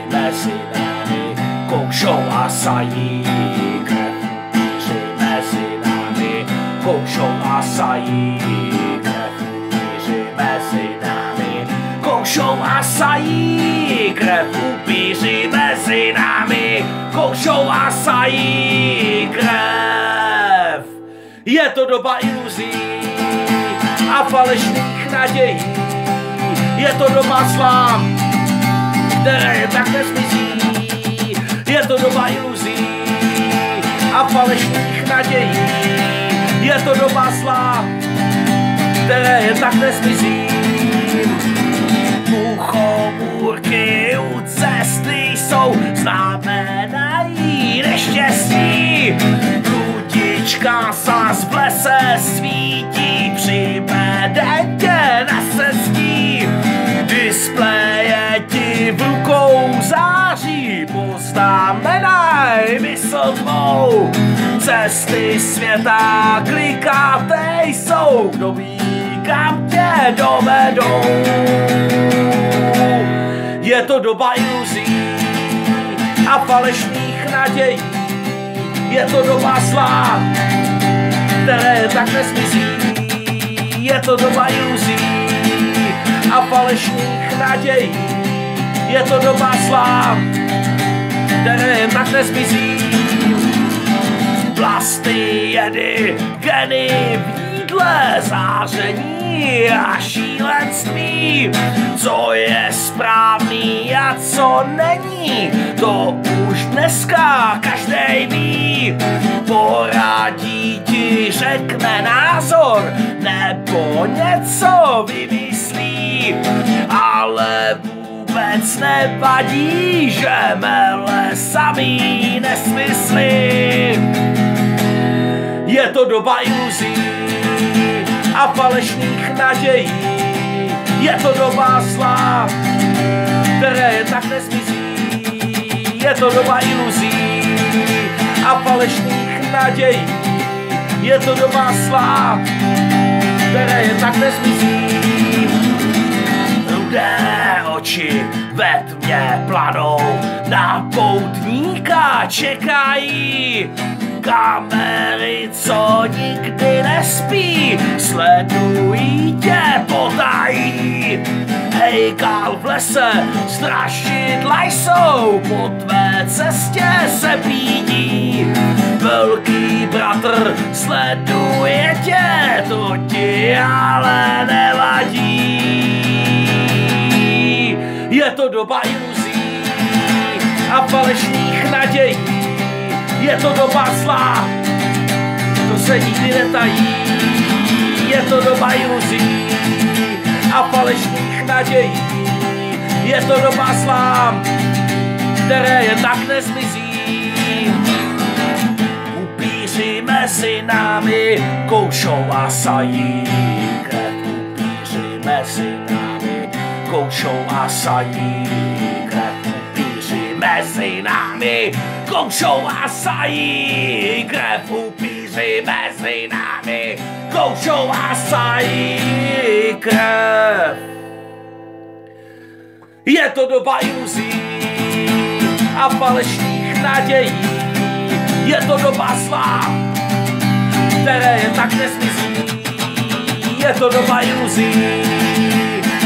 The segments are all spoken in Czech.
Mezi námi koušou a sají krev. Upíři mezi námi koušou a sají krev. Upíři mezi námi koušou a sají krev. Upíři mezi námi koušou a sají krev. Je to doba iluzí a falešných nadějí. Je to doba zla, které tak nezmizí. Je to doba iluzí a falešných nadějí. Je to doba zla, které tak nezmizí. Muchomůrky u cesty jsou, znamenají neštěstí. Bludička zas v lese svítí, přivede tě na cestí. Displeje ti v rukou září, poznamenaj mysl tvou. Cesty světa klikaté jsou, kdo ví, kam tě dovedou. Je to doba iluzí a falešných nadějí. Je to doba zla, které tak nezmizí. Je to doba iluzí a falešných nadějí. Je to doba zla, které tak nezmizí. Plasty, jedy, geny v jídle, záření a šílenství. Co je správný a co není, to už dneska každej ví. Poradí ti, řekne názor, nebo něco vymyslí, ale vůbec nevadí, že mele samý nesmysly. Je to doba iluzí a falešných nadějí. Je to doba zla, které tak nezmizí. Je to doba iluzí a falešných nadějí. Je to doba zla, které tak nezmizí. Rudé oči ve tmě planou, na poutníka čekají. Kamery, co nikdy nespí, sledují tě potají. Hejkal v lese, strašidla jsou, po tvé cestě se pídí. Velký bratr sleduje tě, to ti ale nevadí. Je to doba iluzí a falešných nadějí. Je to doba zla, to se nikdy netají. Je to doba iluzí a falešných nadějí. Je to doba zla, které jen tak nezmizí. Upíři mezi námi koušou a sají krev. Upíři mezi námi koušou a sají krev. Mezi námi koušou a sají krev. Upíři mezi námi koušou a sají krev. Je to doba iluzí a falešných nadějí. Je to doba zla, které jen tak nezmizí. Je to doba iluzí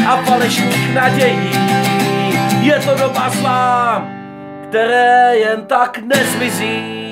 a falešných nadějí. Je to doba zla, které jen tak nezmizí.